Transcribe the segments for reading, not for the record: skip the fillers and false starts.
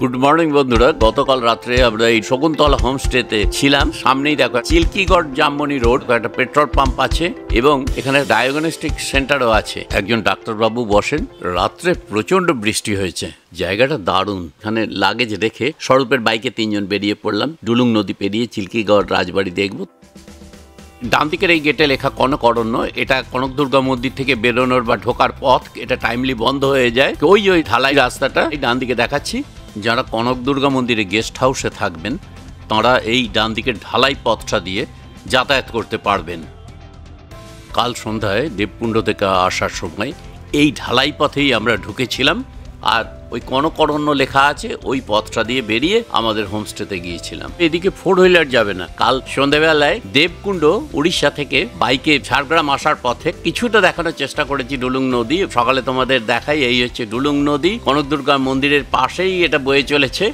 Good morning বন্ধুরা, গতকাল রাত্রে আমরা এই শকুন্তলা হোমস্টেতে ছিলাম। সামনেই দেখো চিল্কিগড় জামবনি রোড, একটা পেট্রোল পাম্প আছে এবং এখানে ডায়াগনস্টিক সেন্টারও আছে। একজন ডাক্তারবাবু বসেন। রাত্রে প্রচন্ড বৃষ্টি হয়েছে, জায়গাটা দারুণ। এখানে লাগেজ রেখে স্বরূপের বাইকে 3 জন বেরিয়ে পড়লাম। ডুলুং নদী পেরিয়ে চিল্কিগড় রাজবাড়ি দেখব। ডান দিকের এই গেটে লেখা কনক অরণ্য। এটা কনক দুর্গা মন্দির থেকে বেরোনোর বা ঢোকার পথ। এটা টাইমলি বন্ধ হয়ে যায়। ওই ঢালাই রাস্তাটা এই ডান দিকে দেখাচ্ছি। যারা কনক দুর্গা মন্দিরে গেস্ট হাউসে থাকবেন তাঁরা এই ডান দিকের ঢালাই পথটা দিয়ে যাতায়াত করতে পারবেন। কাল সন্ধ্যায় দেবকুণ্ড থেকে আসার সময় এই ঢালাই পথেই আমরা ঢুকেছিলাম, আর ওই কনক অরণ্য লেখা আছে ওই পথটা দিয়ে বেরিয়ে আমাদের হোমস্টেতে গিয়েছিলাম। এদিকে 4 হুইলার যাবে না। কাল সন্ধ্যাবেলায় দেবকুণ্ড উড়িষ্যা থেকে বাইকে ঝাড়গ্রাম আসার পথে কিছুটা দেখানোর চেষ্টা করেছি ডুলুং নদী। সকালে তোমাদের দেখাই, এই হচ্ছে ডুলুং নদী। কনক দুর্গা মন্দিরের পাশেই এটা বয়ে চলেছে।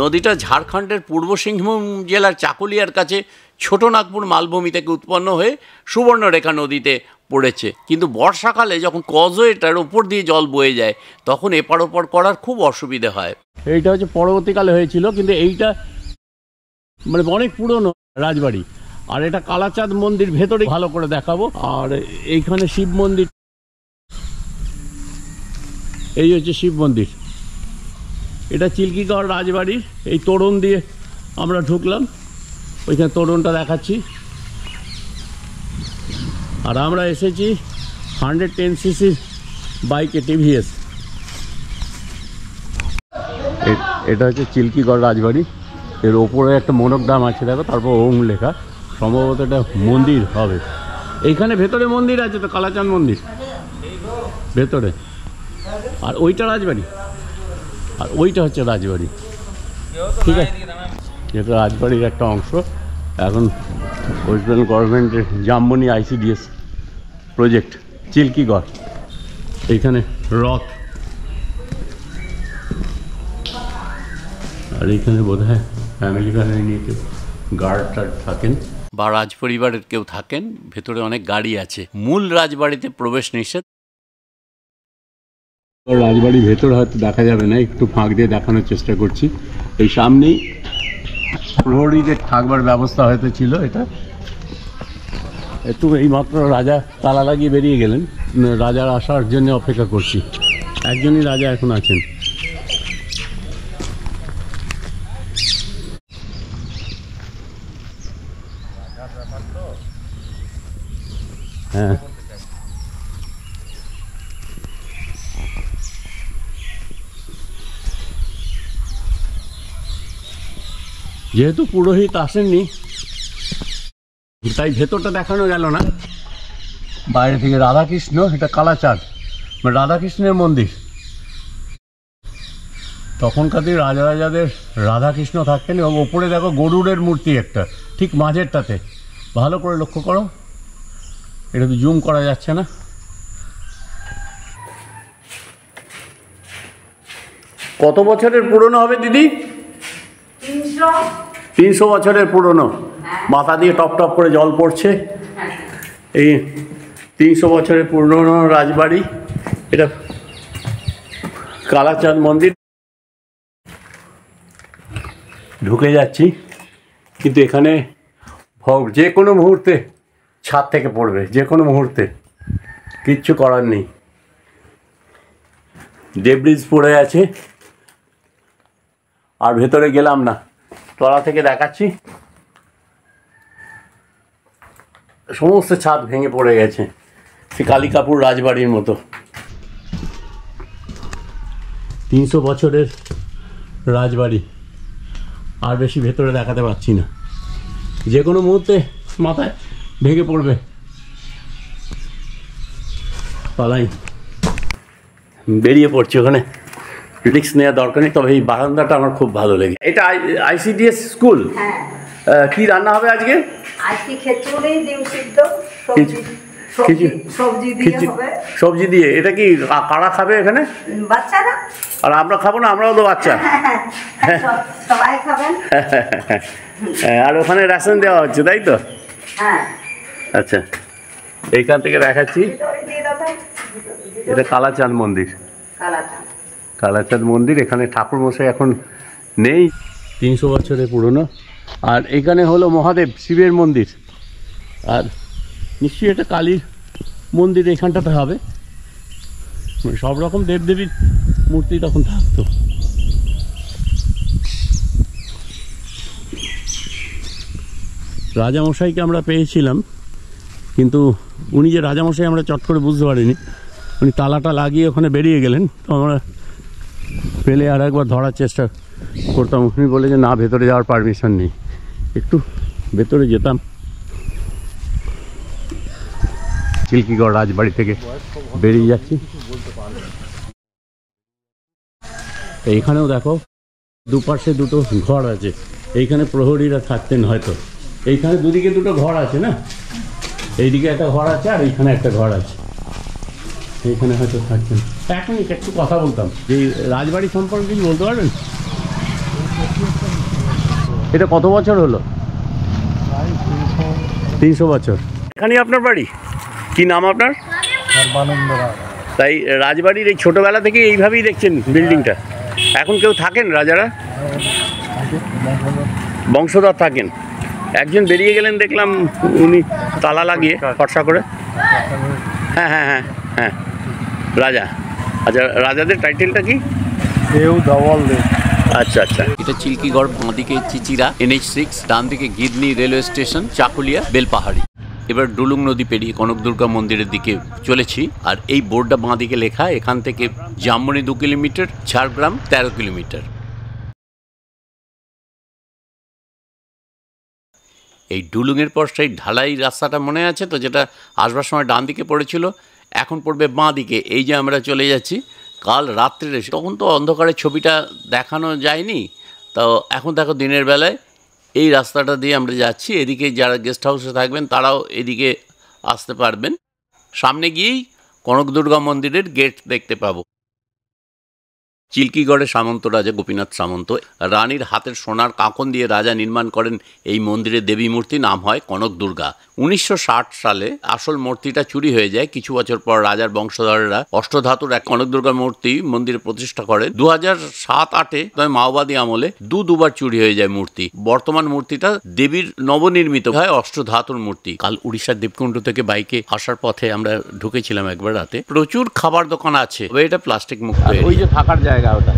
নদীটা ঝাড়খণ্ডের পূর্ব সিংভূম জেলার চাকুলিয়ার কাছে ছোটনাগপুর মালভূমি থেকে উৎপন্ন হয়ে সুবর্ণরেখা নদীতে পড়েছে। কিন্তু বর্ষাকালে যখন কজওয়েটার ওপর দিয়ে জল বয়ে যায় তখন এপার ওপর করার খুব অসুবিধে হয়। এইটা হচ্ছে পরবর্তীকালে হয়েছিল, কিন্তু এইটা মানে অনেক পুরনো রাজবাড়ি। আর এটা কালাচাঁদ মন্দির ভেতরে ভালো করে দেখাবো। আর এইখানে শিব মন্দির, এই হচ্ছে শিব মন্দির। এটা চিল্কিগড় রাজবাড়ির এই তোরণ দিয়ে আমরা ঢুকলাম। ওইখানে তোরণটা দেখাচ্ছি। আর আমরা এসেছি 110cc বাইকে টিভিএস। এটা হচ্ছে চিল্কিগড় রাজবাড়ি। এর ওপরে একটা মোনকডাম আছে দেখো, তারপর ওং লেখা। সম্ভবত এটা মন্দির হবে। এইখানে ভেতরে মন্দির আছে তো, কালাচাঁদ মন্দির ভেতরে। আর ওইটা রাজবাড়ি, আর ওইটা হচ্ছে রাজবাড়ি। ঠিক আছে, এটা রাজবাড়ির একটা অংশ। এখন ওয়েস্ট বেঙ্গল গভর্নমেন্টের জামবনি ICDS প্রজেক্ট চিল্কিগড়। এইখানে রথ, আর এইখানে বোধহয় ফ্যামিলি নিয়ে কেউ গার্ড টার্ড থাকেন বা রাজ পরিবারের কেউ থাকেন। ভেতরে অনেক গাড়ি আছে। মূল রাজবাড়িতে প্রবেশ নিষেধ। রাজবাড়ির ভেতর হয়তো দেখা যাবে না, একটু ফাঁক দিয়ে দেখানোর চেষ্টা করছি। এই সামনেই প্রহরীদের থাকবার ব্যবস্থা হয়তো ছিল। এটা একটু এইমাত্র রাজা তালা লাগিয়ে বেরিয়ে গেলেন। রাজার আসার জন্য অপেক্ষা করছি। একজনই রাজা এখন আছেন। হ্যাঁ, যেহেতু পুরোহিত আসেননি তাই ভেতরটা দেখানো গেল না। বাইরে থেকে রাধাকৃষ্ণ, এটা কালাচাঁদ মানে রাধাকৃষ্ণের মন্দির। তখনকার দিন রাজাদের রাধাকৃষ্ণ থাকতেন। এবং ওপরে দেখো গরুড়ের মূর্তি একটা, ঠিক মাঝেরটাতে। ভালো করে লক্ষ্য করো, এটা তো জুম করা যাচ্ছে না। কত বছরের পুরনো হবে দিদি? 300 বছরের পুরনো। মাথা দিয়ে টপ টপ করে জল পড়ছে। এই 300 বছরের পুরনো রাজবাড়ি। এটা কালাচাঁদ মন্দির। ঢুকে যাচ্ছি, কিন্তু এখানে যে কোনো মুহূর্তে ছাদ থেকে পড়বে, যে কোনো মুহূর্তে। কিচ্ছু করার নেই। ডেব্রিজ পড়ে আছে। আর ভেতরে গেলাম না, তলা থেকে দেখাচ্ছি। সমস্ত ছাদ ভেঙে পড়ে গেছে, সে কালিকাপুর রাজবাড়ির মতো। 300 বছরের রাজবাড়ি। আর বেশি ভেতরে দেখাতে পারছি না, যে কোনো মুহূর্তে মাথায় ভেঙে পড়বে। পালাই, বেরিয়ে পড়ছি। ওখানে রিস্ক নেওয়া দরকার নেই। তবে এই বারান্দাটা আমার খুব ভালো লেগে। এটা ICDS স্কুল। কি রান্না হবে আজকে? আজকে খিচুড়ি, ডিম সিদ্ধ, সবজি দিয়ে। এটা কি কারা খাবে এখানে? বাচ্চারা। আর আমরা খাবো না? আমরাও তো বাচ্চা। সবাই খাবেন। আর ওখানে রেশন দেওয়া হচ্ছে, তাই তো? হ্যাঁ। আচ্ছা, এইখান থেকে দেখাচ্ছি। এটা কালাচাঁদ মন্দির। কালাচাঁদ মন্দির। এখানে ঠাকুর মশাই এখন নেই, 300 বছরের পুরনো। আর এখানে হলো মহাদেব শিবের মন্দির, আর নিশ্চয়ই এটা কালীর মন্দির এখানটাতে হবে। সব রকম দেবদেবীর মূর্তি তখন থাকতো। রাজামশাইকে আমরা পেয়েছিলাম, কিন্তু উনি যে রাজামশাই আমরা চট করে বুঝতে পারিনি। উনি তালাটা লাগিয়ে ওখানে বেরিয়ে গেলেন, তো আমরা পেলে আর একবার ধরার চেষ্টা করতাম। উনি বলে যে না, ভেতরে যাওয়ার পারমিশন নেই। একটু ভেতরে যেতাম। চিল্কিগড় রাজবাড়ি থেকে বেরিয়ে যাচ্ছি। এইখানেও দেখো দুপাশে দুটো ঘর আছে। এইখানে প্রহরীরা থাকতেন হয়তো। এইখানে দুদিকে দুটো ঘর আছে না, এইদিকে একটা ঘর আছে আর এইখানে একটা ঘর আছে। এইখানে হয়তো থাকতেন। এখন একটু কথা বলতাম যে রাজবাড়ি সম্পর্কে কিছু বলতে পারবেন? এটা কত বছর হলো? 300 বছর। এখানে আপনার বাড়ি? কি নাম আপনার? তাই রাজবাড়ির এই ছোটবেলা থেকে এইভাবেই দেখছেন বিল্ডিংটা? এখন কেউ থাকেন রাজারা? বংশধর থাকেন। একজন বেরিয়ে গেলেন দেখলাম, উনি তালা লাগিয়ে ফর্সা করে। হ্যাঁ হ্যাঁ হ্যাঁ হ্যাঁ, রাজা। আচ্ছা, রাজাদের টাইটেলটা কি? আচ্ছা আচ্ছা। এটা চিল্কিগড়, বাঁদিকে চিচিরা NH6, ডান দিকে গিদনি রেলওয়ে স্টেশন, চাকুলিয়া, বেলপাহাড়ি। এবার ডুলুং নদী পেরিয়ে কনক দুর্গা মন্দিরের দিকে চলেছি। আর এই বোর্ডটা বাঁদিকে লেখা, এখান থেকে জামমনি 2 কিলোমিটার, ঝাড়গ্রাম 13 কিলোমিটার। এই ডুলুংয়ের পর সেই ঢালাই রাস্তাটা মনে আছে তো, যেটা আসবার সময় ডান দিকে পড়েছিল, এখন পড়বে বাঁ দিকে। এই যে আমরা চলে যাচ্ছি, কাল রাত্রে, তখন তো অন্ধকারের ছবিটা দেখানো যায়নি, তো এখন দেখো দিনের বেলায় এই রাস্তাটা দিয়ে আমরা যাচ্ছি। এদিকে যারা গেস্ট হাউসে থাকবেন তারাও এদিকে আসতে পারবেন। সামনে গিয়েই কনক দুর্গা মন্দিরের গেট দেখতে পাবো। চিল্কিগড়ের সামন্ত রাজা গোপীনাথ সামন্ত রানীর হাতের সোনার কাঁকন দিয়ে রাজা নির্মাণ করেন এই মন্দিরের দেবী মূর্তি, নাম হয় কনক দুর্গা। 1960 সালে আসল মূর্তিটা চুরি হয়ে যায়। কিছু বছর পর রাজার বংশধরেরা অষ্টধাতুর এক কনক দুর্গা মূর্তি মন্দিরে প্রতিষ্ঠা করেন। 2007-08-এ তবে মাওবাদী আমলে দুবার চুরি হয়ে যায় মূর্তি। বর্তমান মূর্তিটা দেবীর নবনির্মিত হয়, অষ্টধাতুর মূর্তি। কাল উড়িষ্যার দেবকুণ্ড থেকে বাইকে আসার পথে আমরা ঢুকেছিলাম একবার রাতে। প্রচুর খাবার দোকান আছে, এটা প্লাস্টিক মুক্ত। ওই যে থাকার জায়গা, ওটা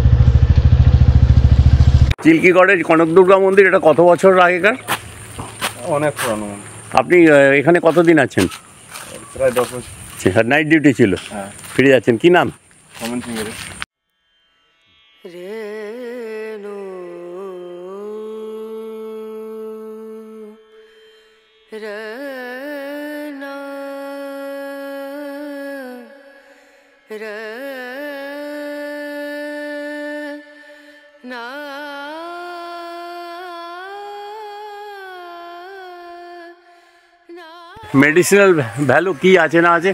চিল্কিগড়ের কনক দুর্গা মন্দির। এটা কত বছর আগেকার? অনেক পুরানো। আপনি এখানে কতদিন আছেন? প্রায় 10 বছর। নাইট ডিউটি ছিল, ফিরে যাচ্ছেন। কি নাম? মেডিসিনাল ভ্যালু কি আছে না আছে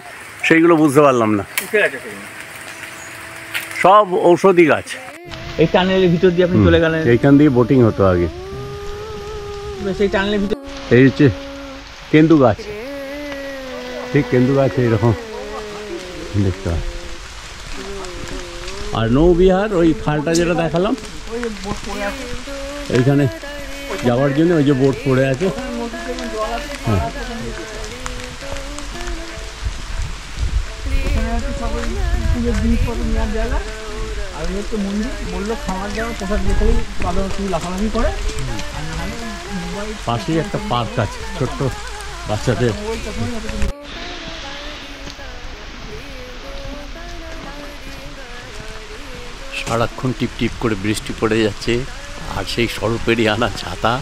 সেইগুলো বুঝতে পারলাম না। সব ঔষধি গাছ। এই টানেলের ভিতর দিয়ে আপনি চলে গেলেন, এইখান দিয়ে বোটিং হতো আগে। সেই টানেলের ভিতর এই হচ্ছে কেন্দু গাছ, ঠিক কেন্দু গাছ এইরকম দেখতে হয়। আর নৌবিহার, ওই খালটা যেটা দেখালাম, এইখানে যাওয়ার জন্য ওই যে বোট পড়ে আছে। হ্যাঁ, পাশেই একটা পার্ক আছে ছোট্ট বাচ্চাদের। সারাক্ষণ টিপ টিপ করে বৃষ্টি পড়ে যাচ্ছে, আর সেই স্বরূপেরই আনা ছাতা,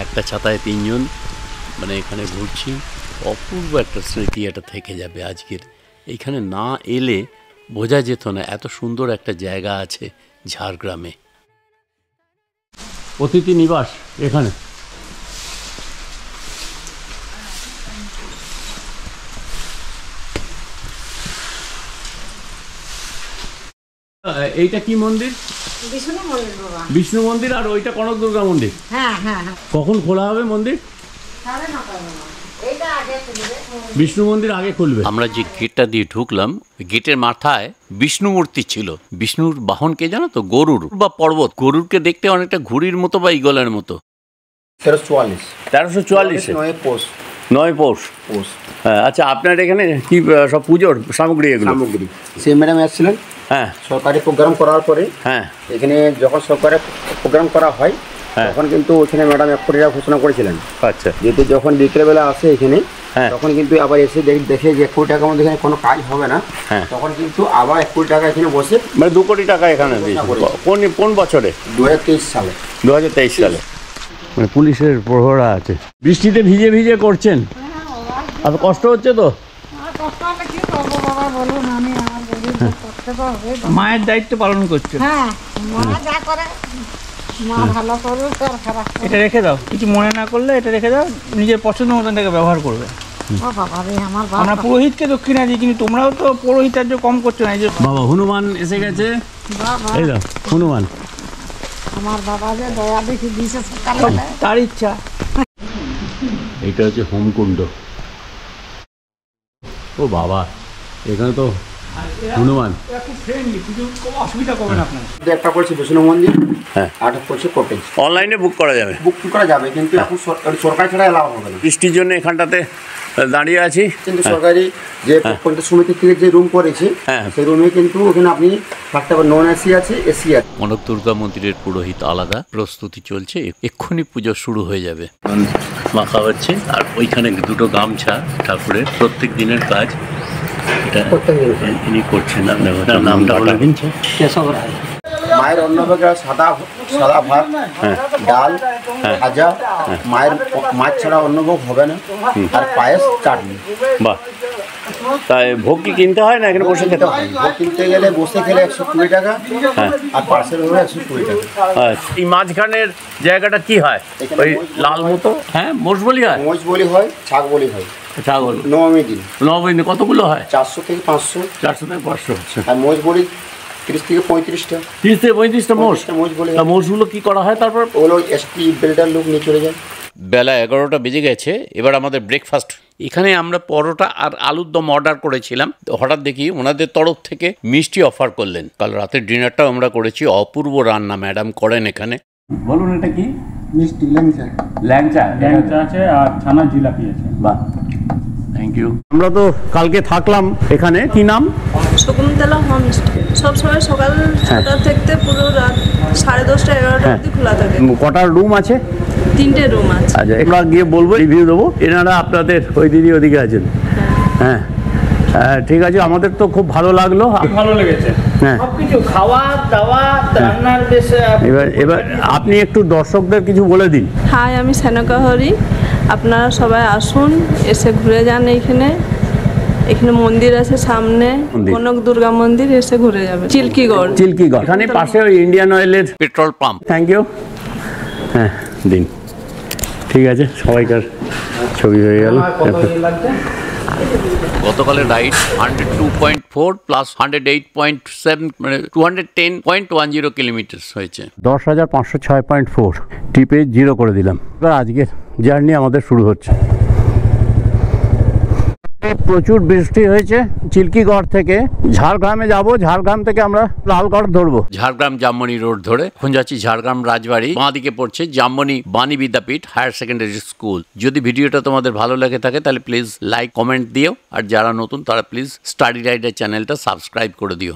একটা ছাতায় 3 জন, মানে এখানে ঘুরছি। অপূর্ব একটা স্মৃতি এটা থেকে যাবে আজকের। এইখানে না এলে বোঝা যেত না এত সুন্দর একটা জায়গা আছে ঝাড়গ্রামে। অতিথি নিবাস এখানে। এইটা কি মন্দির? বিষ্ণু মন্দির। আর ওইটা কনক দুর্গা মন্দির। হ্যাঁ হ্যাঁ হ্যাঁ। কখন খোলা হবে মন্দির? 9:30। বিষ্ণু মন্দির আগে খুলবে। আমরা যে গেটটা দিয়ে ঢুকলাম, গেটের মাথায় বিষ্ণু মূর্তি ছিল। বিষ্ণুর বাহন কে জানো তো? গরুর বা পর্বত। গরুরকে দেখতে অনেকটা ঘুড়ির মতো বা ইগলের মতো। 1344 9 পৌষ। হ্যাঁ, আচ্ছা, আপনার এখানে কি সব পুজোর সামগ্রী এগুলো? সামগ্রী সে ম্যাডাম এসেছিলেন। হ্যাঁ, সরকারি প্রোগ্রাম করার পরে হ্যাঁ, এখানে যখন সরকারি প্রোগ্রাম করা হয় তখন কিন্তু ওখানে ম্যাডাম 1 কোটি টাকা ঘোষণা করেছিলেন। আচ্ছা, যেহেতু যখন বিকেলবেলা আসে এখানে হ্যাঁ, তখন কিন্তু আবার এসে দেখে যে 1 কোটি টাকার মধ্যে এখানে কোনো কাজ হবে না, হ্যাঁ, তখন কিন্তু আবার 1 কোটি টাকা এখানে বসে মানে 2 কোটি টাকা এখানে দিয়েছে। কোন বছরে? 2023 সালে। 2023 সালে। মানে পুলিশের প্রহরা আছে। বৃষ্টিতে ভিজে ভিজে করছেন, আর কষ্ট হচ্ছে তো? মায়ের দায়িত্ব পালন করছে। হ্যাঁ, মা যা করে, মা ভালো করুক আর খারাপ করুক। এটা রেখে দাও, কিছু মনে না করলে এটা রেখে দাও, নিজের পছন্দ মতন এটাকে ব্যবহার করবে। ও বাবা রে, আমার আমরা পুরোহিতকে দক্ষিণা দিই, কিন্তু তোমরাও তো পুরোহিতার্য কম করছো না। এই যে বাবা হনুমান এসে গেছে, বাবা, এই দাও হনুমান। আমার বাবা যে দয়া দেখি দিছে সকালে। তার ইচ্ছা। এটা হচ্ছে হোমকুণ্ড। ও বাবা, এখানে তো হনুমান। খুব ফ্রেন্ডলি, কিছু অসুবিধা করবে না আপনার। একটা পড়ছে বিষ্ণু মন্দির, হ্যাঁ, আর একটা পড়ছে কটেজ। অনলাইনে বুক করা যাবে, বুক করা যাবে, কিন্তু এখন সরকার ছাড়া এলাও হবে না। বৃষ্টির জন্য এখানটাতে দাঁড়িয়ে আছি। কিন্তু সরকারি যে পঞ্চায়েত সমিতি থেকে যে রুম করেছে হ্যাঁ, সেই রুমে কিন্তু ওখানে আপনি থাকতে পারেন, নন এসি আছে, এসি আছে। কনক দুর্গা মন্দিরের পুরোহিত আলাদা, প্রস্তুতি চলছে, এক্ষুনি পুজো শুরু হয়ে যাবে। মাখা হচ্ছে, আর ওইখানে দুটো গামছা ঠাকুরের, প্রত্যেক দিনের কাজ এটা ইনি করছেন। আপনার নামটা বলে দিন। কেশব রায়। মায়ের অন্নভোগে সাদা ভাত, ডাল, ভাজা, মায়ের মাছ ছাড়া অন্নভোগ হবে না, আর পায়েস, চাটনি। বাহ, তাই ভোগ কি কিনতে হয় না এখানে বসে খেতে হয়? ভোগ কিনতে গেলে বসে খেলে 120 টাকা, আর পার্সেল হলে 120 টাকা। আচ্ছা, এই মাঝখানের জায়গাটা কি হয়? ওই লাল মতো, হ্যাঁ, মোষ বলি হয়, মোষ বলি হয়, ছাগ বলি হয়। ছাগল নবমী দিন নবদিন কতগুলো হয়? 400 থেকে 500, 400 থেকে 500। আচ্ছা, আর মোষ বলি 30 থেকে 35টা। 30 থেকে 35টা মোষ। মোষ বলি তা মোষগুলো কি করা হয় তারপর? ওগুলো এসটি বেল্টার লোক নিয়ে চলে যায়। বেলা 11টা বেজে গেছে, এবার আমাদের ব্রেকফাস্ট। এখানে আমরা পরোটা আর আলুর দম অর্ডার করেছিলাম, হঠাৎ দেখি ওনাদের তরফ থেকে মিষ্টি অফার করলেন। কাল রাতের ডিনারটাও আমরা করেছি, অপূর্ব রান্না ম্যাডাম করেন এখানে। বলুন, এটা কি? মিষ্টি ল্যাংচা। ল্যাংচা আছে আর ছানার জিলাপি আছে। বাহ, থ্যাংক ইউ। আমরা তো কালকে থাকলাম এখানে, কি নাম? শকুন্তলা হোমস্টে। সবসময় সকাল 6টা থেকে পুরো রাত 10:30 11টা অবধি খোলা থাকে। কটার রুম আছে? 3টে রুম আছে। আচ্ছা, আমরা গিয়ে বলবো, রিভিউ দেবো। এনারা আপনাদের ওই দিদি ওদিকে আছেন। হ্যাঁ, ঠিক আছে, আমাদের তো খুব ভালো লাগলো। ভালো লেগেছে, হ্যাঁ, সবকিছু খাওয়া দাওয়া রান্নার বেশ। এবার আপনি একটু দর্শকদের কিছু বলে দিন। হাই, আমি সেনকা হরি। আপনারা সবাই আসুন, এসে ঘুরে যান। এখানে মন্দির আছে সামনে, কনক দুর্গা মন্দির, এসে ঘুরে যাবে। চিল্কিগড়। এখানে পাশে ওই ইন্ডিয়ান অয়েলের পেট্রোল পাম্প। Thank you. হ্যাঁ, দিন। ঠিক আছে, সবাইকার ছবি হয়ে গেল। গতকালের রাইড 102.4 প্লাস 108.7, মানে 210.10 কিলোমিটার হয়েছে। 10,506.4 টিপে 0 করে দিলাম। এবার আজকের জার্নি আমাদের শুরু হচ্ছে। প্রচুর বৃষ্টি হয়েছে। চিল্কিগড় থেকে ঝাড়গ্রামে যাব, ঝাড়গ্রাম থেকে আমরা লালগড় ধরবো। ঝাড়গ্রাম জামমনি রোড ধরে এখন যাচ্ছি ঝাড়গ্রাম রাজবাড়ি। বাঁ দিকে পড়ছে জামমনি বাণী বিদ্যাপীঠ হায়ার সেকেন্ডারি স্কুল। যদি ভিডিওটা তোমাদের ভালো লেগে থাকে তাহলে প্লিজ লাইক কমেন্ট দিও, আর যারা নতুন তারা প্লিজ স্টাডি রাইডার চ্যানেলটা সাবস্ক্রাইব করে দিও।